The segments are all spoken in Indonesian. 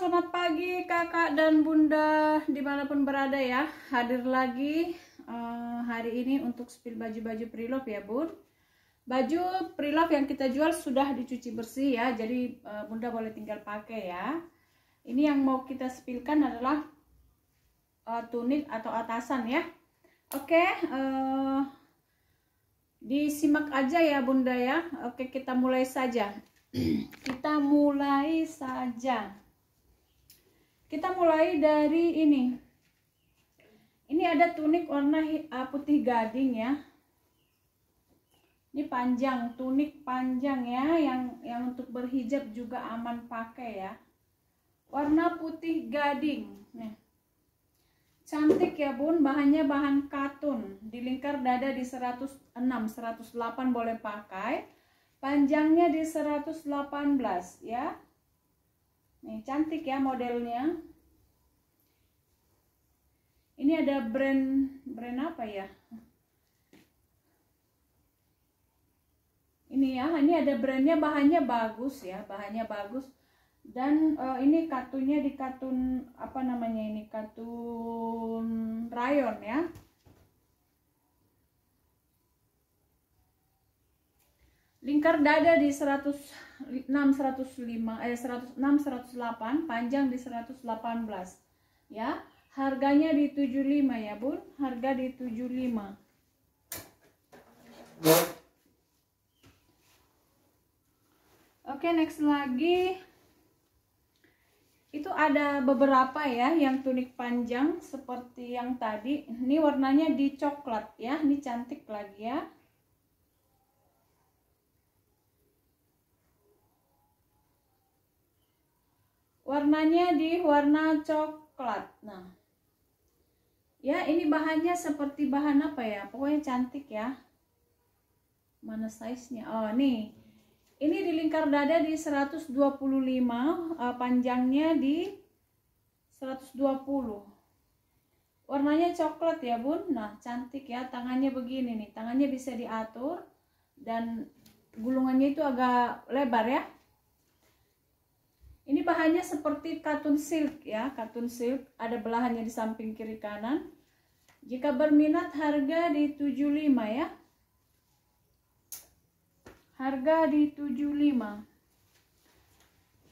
selamat pagi kakak dan bunda dimanapun berada ya. Hadir lagi hari ini untuk spill baju-baju preloved ya bun. Baju preloved yang kita jual sudah dicuci bersih ya, jadi bunda boleh tinggal pakai ya. Ini yang mau kita spillkan adalah tunik atau atasan ya. Oke, disimak aja ya bunda ya. Oke, kita mulai saja. Kita mulai saja. Kita mulai dari ini. Ini ada tunik warna putih gading ya. Ini panjang, tunik panjang ya, yang untuk berhijab juga aman pakai ya. Warna putih gading. Nih. Cantik ya bun, bahannya bahan katun. Di lingkar dada di 106, 108 boleh pakai. Panjangnya di 118 ya. Nih, cantik ya modelnya. Ini ada brand apa ya? Ini ya, ini ada brandnya, bahannya bagus ya, bahannya bagus. Dan ini katunnya di katun apa namanya ini? Katun rayon ya. Lingkar dada di 106, 105, 106, 108, panjang di 118 ya. Harganya di 75 ya bun, harga di 75. Oke, next lagi. Itu ada beberapa ya yang tunik panjang seperti yang tadi. Ini warnanya di coklat ya, ini cantik lagi ya. Warnanya di warna coklat. Nah, ya ini bahannya seperti bahan apa ya? Pokoknya cantik ya. Mana size-nya? Oh nih, ini di lingkar dada di 125, panjangnya di 120. Warnanya coklat ya bun. Nah cantik ya, tangannya begini nih. Tangannya bisa diatur dan gulungannya itu agak lebar ya. Ini bahannya seperti katun silk ya, katun silk, ada belahannya di samping kiri kanan. Jika berminat harga di 75 ya. Harga di 75.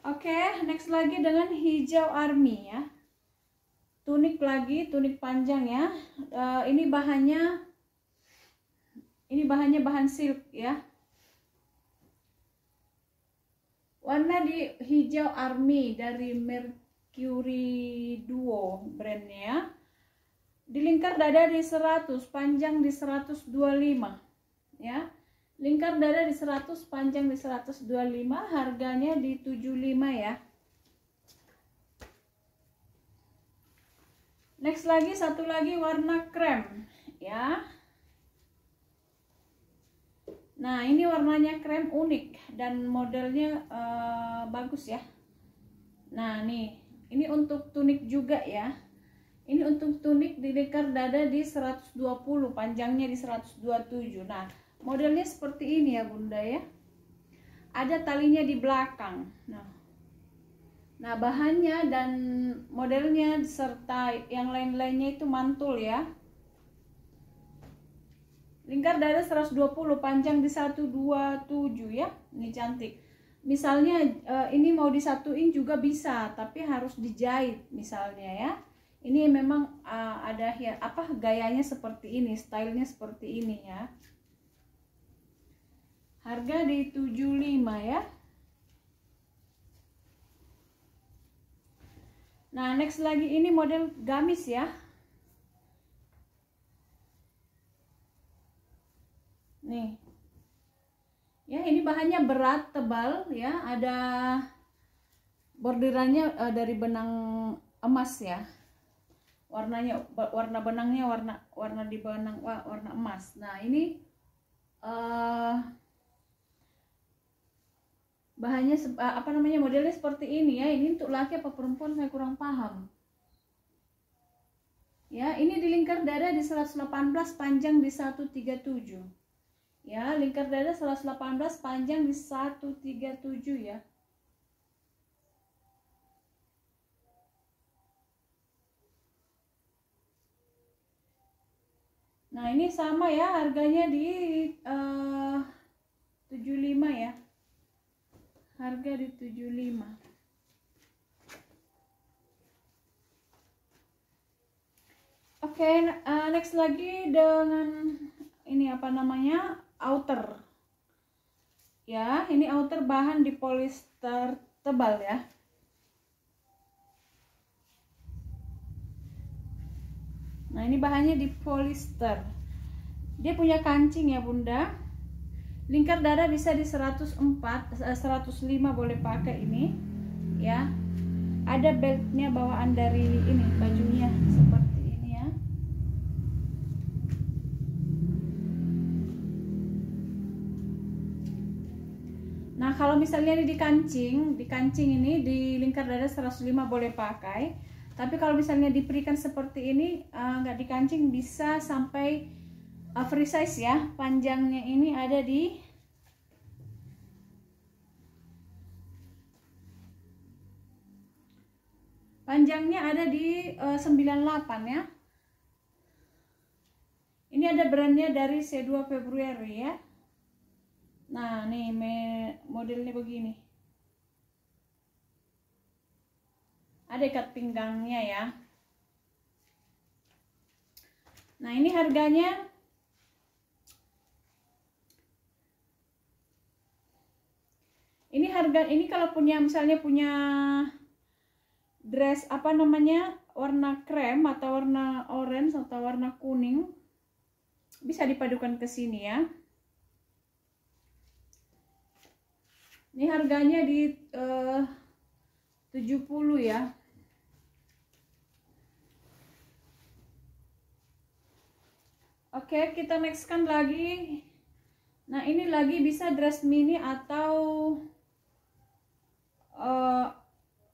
Oke, next lagi dengan hijau army ya. Tunik lagi, tunik panjang ya. Ini bahannya bahan silk ya. Warna di hijau army dari Mercury Duo brandnya. Di lingkar dada di 100, panjang di 125 ya. Lingkar dada di 100, panjang di 125, harganya di 75 ya. Next lagi, satu lagi warna krem ya. Nah ini warnanya krem, unik dan modelnya bagus ya. Nah nih, ini untuk tunik juga ya. Ini untuk tunik di lingkar dada di 120, panjangnya di 127. Nah modelnya seperti ini ya bunda ya. Ada talinya di belakang. Nah bahannya dan modelnya serta yang lain-lainnya itu mantul ya. Lingkar dada 120, panjang di 127 ya. Ini cantik. Misalnya ini mau disatuin juga bisa, tapi harus dijahit misalnya ya. Ini memang ada ya apa gayanya seperti ini, stylenya seperti ini ya. Harga di 75 ya. Nah, next lagi ini model gamis ya. Nih. Ya, ini bahannya berat, tebal ya. Ada bordirannya dari benang emas ya. Warna benangnya warna di benang warna emas. Nah, ini bahannya apa namanya, modelnya seperti ini ya. Ini untuk laki apa perempuan saya kurang paham. Ya, ini di lingkar dada di 118, panjang di 137. Ya, lingkar dada 118, panjang di 137 ya. Nah ini sama ya, harganya di 75 ya, harga di 75. Oke, next lagi dengan ini apa namanya, outer ya. Ini outer bahan di polyester tebal ya. Nah ini bahannya di polyester, dia punya kancing ya bunda. Lingkar dada bisa di 104, 105 boleh pakai ini ya. Ada beltnya bawaan dari ini bajunya seperti ini ya. Nah kalau misalnya ini di kancing ini di lingkar dada 105 boleh pakai. Tapi kalau misalnya diberikan seperti ini nggak dikancing, bisa sampai free size ya. Panjangnya ini ada di panjangnya ada di 98 ya. Ini ada brandnya dari C2 Februari ya. Nah nih modelnya begini, ada ikat pinggangnya ya. Nah ini harganya ini kalau punya misalnya punya dress apa namanya warna krem atau warna orange atau warna kuning, bisa dipadukan ke sini ya. Ini harganya di 70 ya. Oke, kita nextkan lagi. Nah ini lagi bisa dress mini atau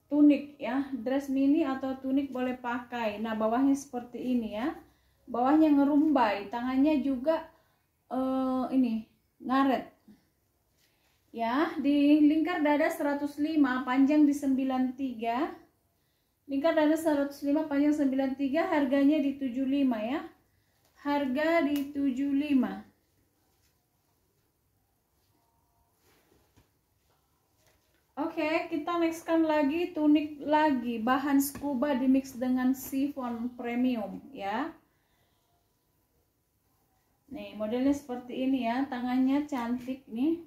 tunik ya. Dress mini atau tunik boleh pakai. Nah bawahnya seperti ini ya, bawahnya ngerumbai, tangannya juga ini ngaret ya. Di lingkar dada 105, panjang di 93. Lingkar dada 105, panjang 93, harganya di 75 ya. Harga di 75. Oke, kita nextkan lagi tunik lagi, bahan scuba dimix dengan chiffon premium ya. Nih modelnya seperti ini ya, tangannya cantik nih.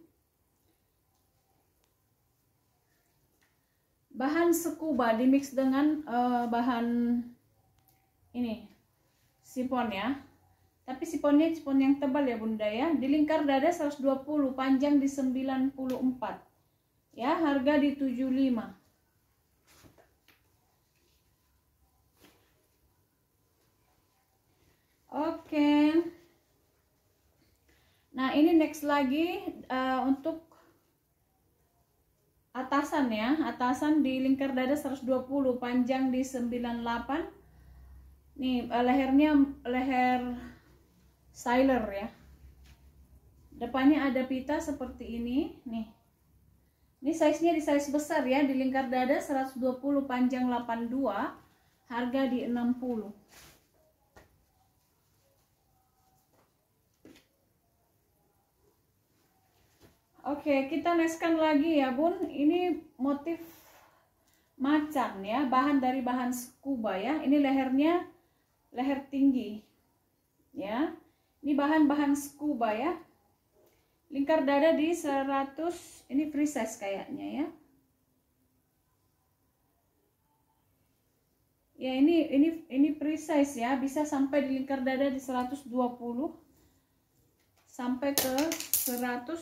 Bahan scuba dimix dengan bahan ini chiffon ya. Tapi chiffonnya chiffon yang tebal ya bunda ya. Di lingkar dada 120, panjang di 94 ya, harga di 75. Oke. Nah ini next lagi untuk atasan ya. Atasan di lingkar dada 120, panjang di 98. Nih lehernya leher sailor ya. Depannya ada pita seperti ini nih. Ini size-nya di size besar ya, di lingkar dada 120, panjang 82, harga di 60. Oke, kita nextkan lagi ya bun. Ini motif macan ya, bahan dari bahan scuba ya. Ini lehernya leher tinggi ya. Ini bahan scuba ya. Lingkar dada di 100, ini free size kayaknya ya. Ya ini free size ya, bisa sampai di lingkar dada di 120 sampai ke 100.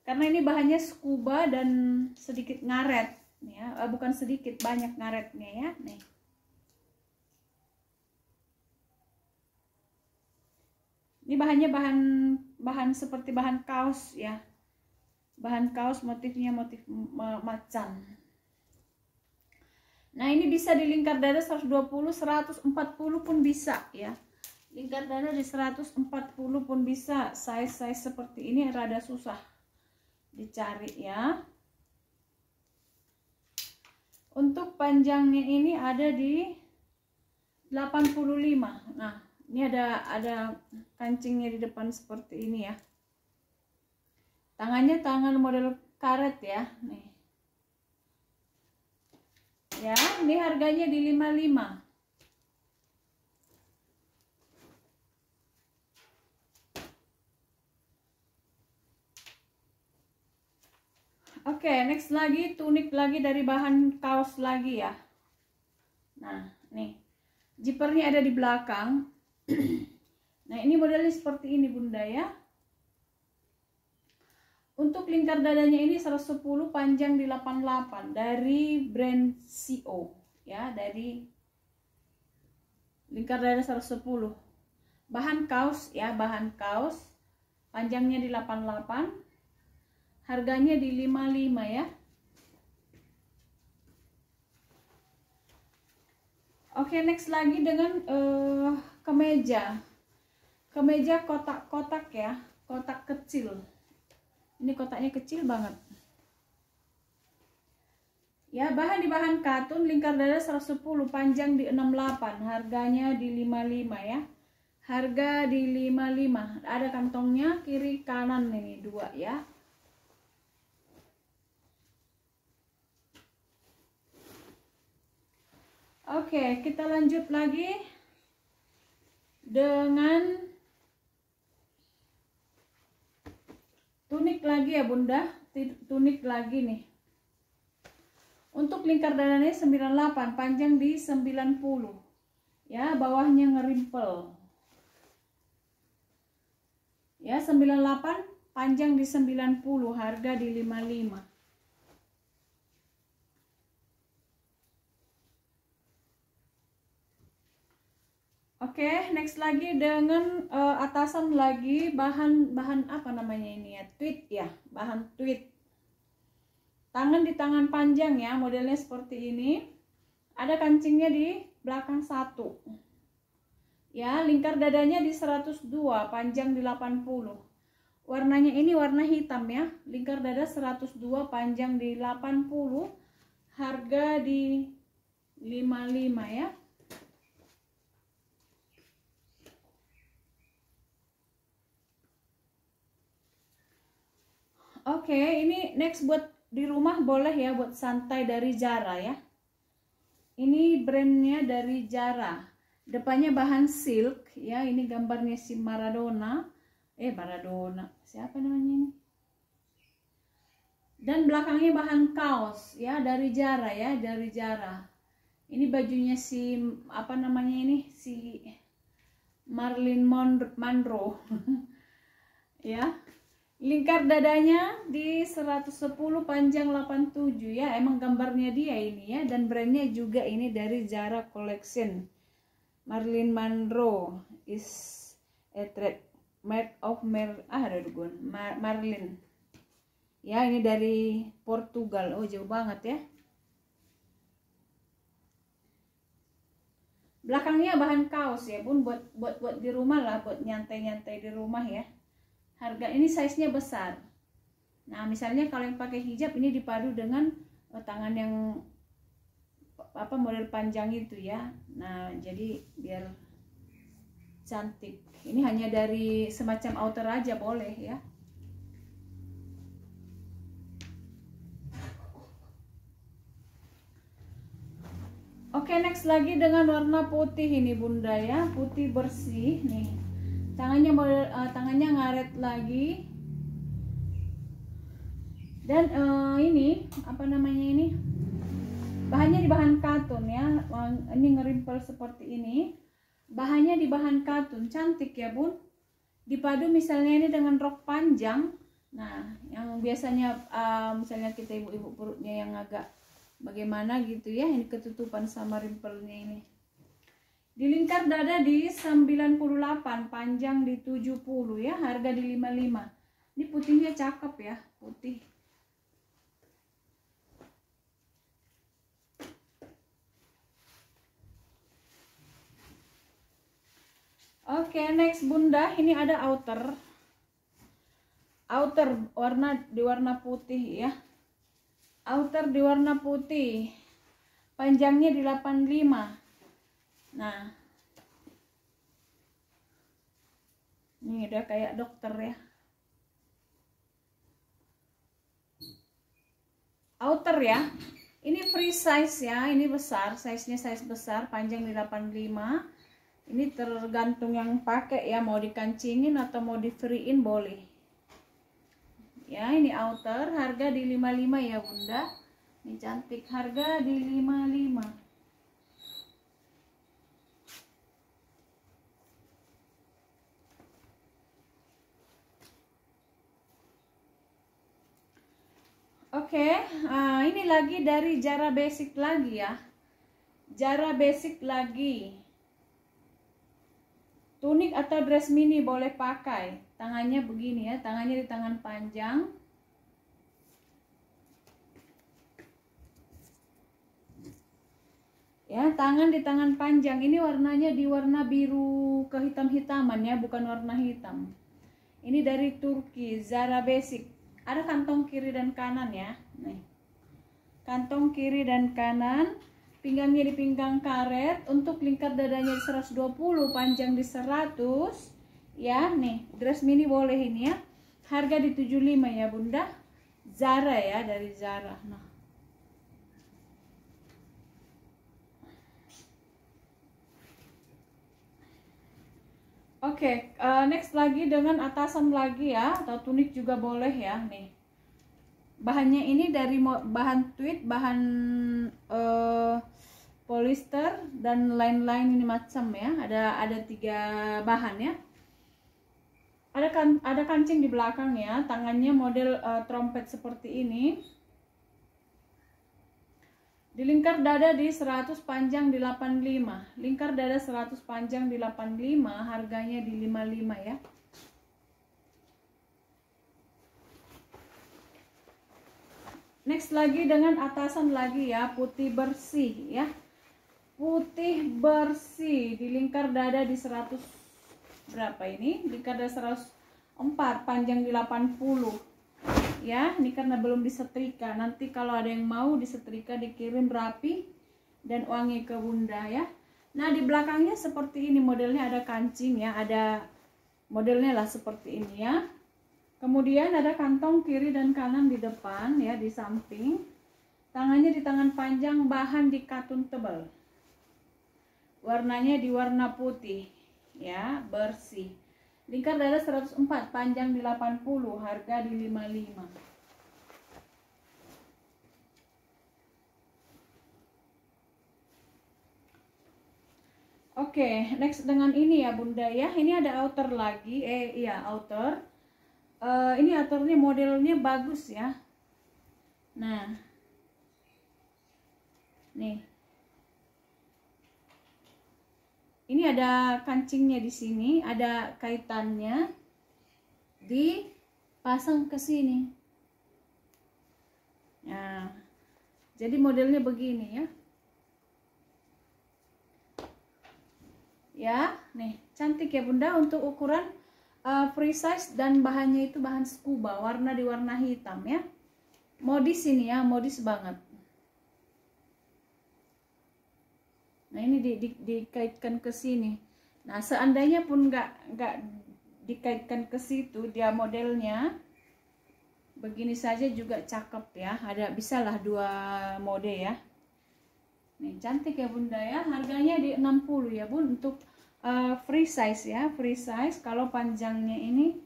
Karena ini bahannya scuba dan sedikit ngaret ya, bukan sedikit, banyak ngaretnya ya. Nih. Ini bahannya bahan seperti bahan kaos ya. Bahan kaos, motifnya motif macan. Nah, ini bisa di lingkar dada 120, 140 pun bisa ya. Lingkar dada di 140 pun bisa. Size seperti ini rada susah dicari ya. Untuk panjangnya ini ada di 85. Nah, Ini ada kancingnya di depan seperti ini ya. Tangannya tangan model karet ya, nih. Ya, ini harganya di 55. Oke, next lagi tunik lagi dari bahan kaos lagi ya. Nah, nih. Zippernya ada di belakang. Nah, ini modelnya seperti ini Bunda ya. Untuk lingkar dadanya ini 110, panjang di 88 dari brand CO ya, dari lingkar dada 110. Bahan kaos ya, bahan kaos. Panjangnya di 88. Harganya di 55 ya. Oke, next lagi dengan kemeja. Kemeja kotak-kotak ya, kotak kecil. Ini kotaknya kecil banget. Ya, bahan di bahan katun, lingkar dada 110, panjang di 68. Harganya di 55 ya. Harga di 55. Ada kantongnya kiri kanan ini dua ya. Oke, kita lanjut lagi dengan tunik lagi ya Bunda, tunik lagi nih. Untuk lingkar dadanya 98, panjang di 90. Ya, bawahnya ngerimpel. Ya, 98, panjang di 90, harga di 55. Oke, next lagi dengan atasan lagi bahan apa namanya ini ya, tweed ya, bahan tweed. Tangan di tangan panjang ya, modelnya seperti ini. Ada kancingnya di belakang satu. Ya, lingkar dadanya di 102, panjang di 80. Warnanya ini warna hitam ya. Lingkar dada 102, panjang di 80. Harga di 55 ya. Oke, ini next buat di rumah boleh ya, buat santai dari Zara ya. Ini brandnya dari Zara. Depannya bahan silk ya. Ini gambarnya si Maradona. Maradona. Siapa namanya ini? Dan belakangnya bahan kaos ya, dari Zara ya, dari Zara. Ini bajunya si apa namanya ini? Si Marilyn Monroe. Ya. Lingkar dadanya di 110, panjang 87 ya. Emang gambarnya dia ini ya, dan brandnya juga ini dari Zara Collection. Marilyn Monroe is a thread made of Marilyn. Ya, ini dari Portugal. Oh, jauh banget ya. Belakangnya bahan kaos ya, Bun, buat di rumah lah, buat nyantai-nyantai di rumah ya. Harga ini size-nya besar. Nah, misalnya kalau yang pakai hijab ini dipadu dengan tangan yang apa model panjang itu ya. Nah, jadi biar cantik. Ini hanya dari semacam outer aja boleh ya. Oke, next lagi dengan warna putih ini Bunda ya, putih bersih nih. Tangannya model tangannya ngaret lagi. Dan ini apa namanya ini? Bahannya di bahan katun ya. Ini ngerimpel seperti ini. Bahannya di bahan katun, cantik ya Bun. Dipadu misalnya ini dengan rok panjang. Nah, yang biasanya misalnya kita ibu-ibu perutnya yang agak bagaimana gitu ya, ini ketutupan sama rimpelnya ini. Di lingkar dada di 98, panjang di 70 ya, harga di 55. Ini putihnya cakep ya, putih. Oke, next Bunda, ini ada outer. Outer warna putih ya. Outer di warna putih. Panjangnya di 85. Nah, Ini udah kayak dokter ya. Outer ya. Ini free size ya, ini besar, size-nya size besar, panjang di 85. Ini tergantung yang pakai ya, mau dikancingin atau mau di free-in boleh. Ya, ini outer, harga di 55 ya Bunda. Ini cantik, harga di 55. Oke, ini lagi dari Zara Basic lagi ya. Zara Basic lagi. Tunik atau dress mini boleh pakai. Tangannya begini ya, tangannya di tangan panjang. Ya, tangan di tangan panjang. Ini warnanya di warna biru kehitam-hitaman ya, bukan warna hitam. Ini dari Turki, Zara Basic. Ada kantong kiri dan kanan ya. Nih. Kantong kiri dan kanan. Pinggangnya di pinggang karet. Untuk lingkar dadanya di 120, panjang di 100. Ya, nih, dress mini boleh ini ya. Harga di 75 ya, Bunda. Zara ya, dari Zara. Nah. Oke, next lagi dengan atasan lagi ya, atau tunik juga boleh ya, nih. Bahannya ini dari bahan tweed, bahan polyester dan lain-lain ini macam ya. Ada 3 bahan ya. Ada kancing di belakang ya, tangannya model trompet seperti ini. Di lingkar dada di 100, panjang di 85. Lingkar dada 100, panjang di 85, harganya di 55 ya. Next lagi dengan atasan lagi ya, putih bersih ya. Putih bersih di lingkar dada di 100 berapa ini? Lingkar dada 104, panjang di 80. Ya, ini karena belum disetrika. Nanti kalau ada yang mau disetrika, dikirim rapi dan wangi ke Bunda ya. Nah, di belakangnya seperti ini, modelnya ada kancing ya, ada modelnya lah seperti ini ya. Kemudian ada kantong kiri dan kanan di depan ya, di samping. Tangannya di tangan panjang, bahan di katun tebal. Warnanya di warna putih ya, bersih. Lingkar dada 104, panjang di 80, harga di 55. Oke, next dengan ini ya Bunda ya. Ini ada outer lagi, iya outer. Ini outernya modelnya bagus ya. Nah, nih. Ini ada kancingnya di sini, ada kaitannya, dipasang ke sini. Nah, jadi modelnya begini ya. Ya, nih, cantik ya Bunda untuk ukuran free size dan bahannya itu bahan scuba, warna di warna hitam ya. Modis ini ya, modis banget. Nah, ini dikaitkan ke sini. Nah, seandainya pun nggak dikaitkan ke situ, dia modelnya begini saja juga cakep ya. Ada bisalah 2 mode ya. Nih, cantik ya Bunda ya. Harganya di 60 ya Bun untuk free size ya, free size. Kalau panjangnya ini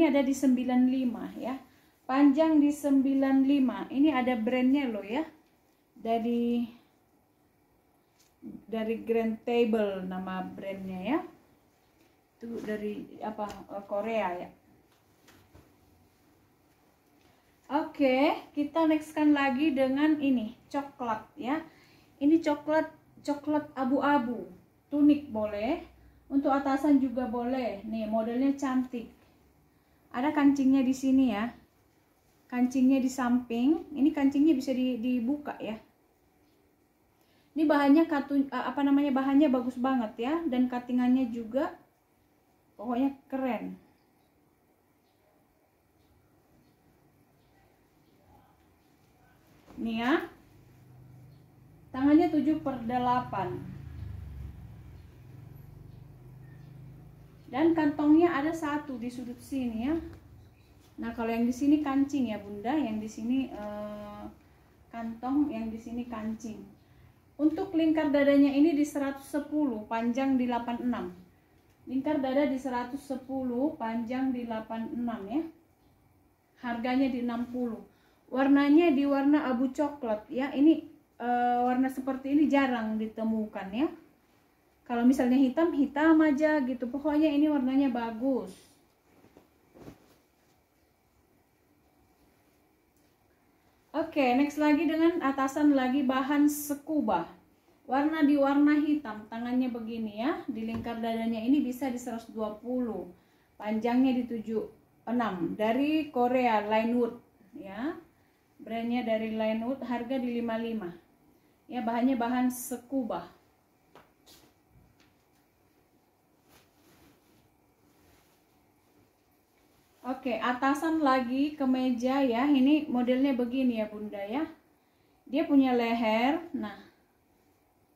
ada di 95 ya. Panjang di 95. Ini ada brandnya loh ya. Dari Grand Table nama brandnya ya. Itu dari apa, Korea ya. Oke, kita nextkan lagi dengan ini coklat ya. Ini coklat abu-abu, tunik boleh, untuk atasan juga boleh. Nih modelnya cantik. Ada kancingnya di sini ya. Kancingnya di samping. Ini kancingnya bisa dibuka ya. Ini bahannya bahannya bagus banget ya, dan cuttingannya juga pokoknya keren. Nih ya. Tangannya 7/8. Dan kantongnya ada satu di sudut sini ya. Nah, kalau yang di sini kancing ya Bunda, yang di sini kantong, yang di sini kancing. Untuk lingkar dadanya ini di 110, panjang di 86. Lingkar dada di 110, panjang di 86 ya. Harganya di 60. Warnanya di warna abu coklat ya. Ini warna seperti ini jarang ditemukan ya. Kalau misalnya hitam, hitam aja gitu. Pokoknya ini warnanya bagus. Oke, next lagi dengan atasan lagi bahan scuba. Warna di warna hitam, tangannya begini ya. Di lingkar dadanya ini bisa di 120. Panjangnya di 76. Dari Korea, Linewood ya. Brandnya dari Linewood, harga di 55. Ya, bahannya bahan scuba. Oke, atasan lagi kemeja ya. Ini modelnya begini ya Bunda ya. Dia punya leher. Nah,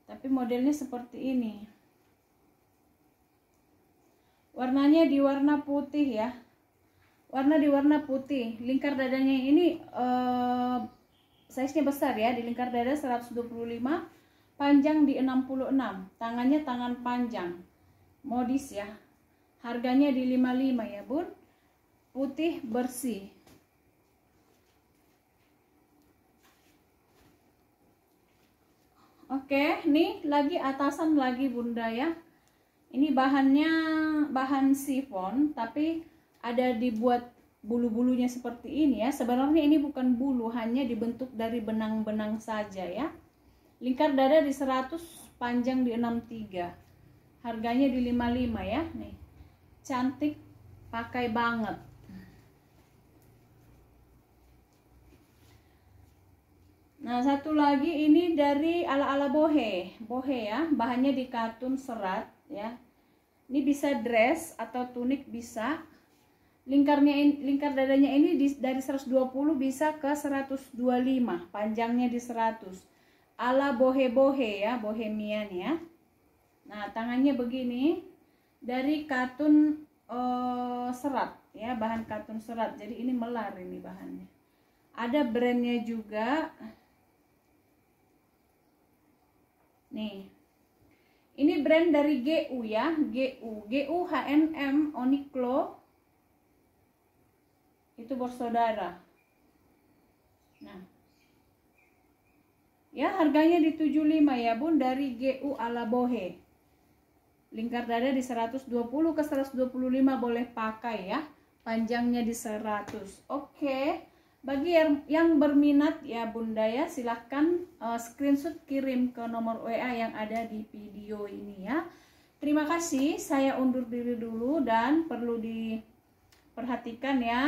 tapi modelnya seperti ini. Warnanya di warna putih ya. Warna di warna putih. Lingkar dadanya ini size-nya besar ya. Di lingkar dada 125, panjang di 66. Tangannya tangan panjang. Modis ya. Harganya di 55 ya Bun. Putih bersih. Oke, nih lagi atasan lagi Bunda ya. Ini bahannya bahan sifon, tapi ada dibuat bulu-bulunya seperti ini ya. Sebenarnya ini bukan bulu, hanya dibentuk dari benang-benang saja ya. Lingkar dada di 100, panjang di 63. Harganya di 55 ya. Nih, cantik, pakai banget. Nah, satu lagi ini dari ala-ala bohe ya, bahannya di katun serat ya. Ini bisa dress atau tunik bisa. Lingkar dadanya ini dari 120 bisa ke 125, panjangnya di 100. Ala bohe ya, bohemian ya. Nah, tangannya begini, dari katun serat ya, bahan katun serat. Jadi ini melar ini bahannya. Ada brandnya juga. Nih, ini brand dari GU ya, GU H&M Uniqlo, itu bersaudara. Nah, ya harganya di 75 ya Bun, dari GU ala bohe. Lingkar dada di 120 ke 125 boleh pakai ya, panjangnya di 100. Oke. Bagi yang berminat ya Bunda ya, silahkan screenshot kirim ke nomor WA yang ada di video ini ya. Terima kasih, saya undur diri dulu dan perlu diperhatikan ya,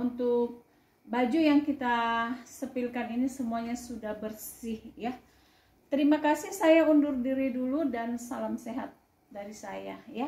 untuk baju yang kita sepilkan ini semuanya sudah bersih ya. Terima kasih, saya undur diri dulu dan salam sehat dari saya ya.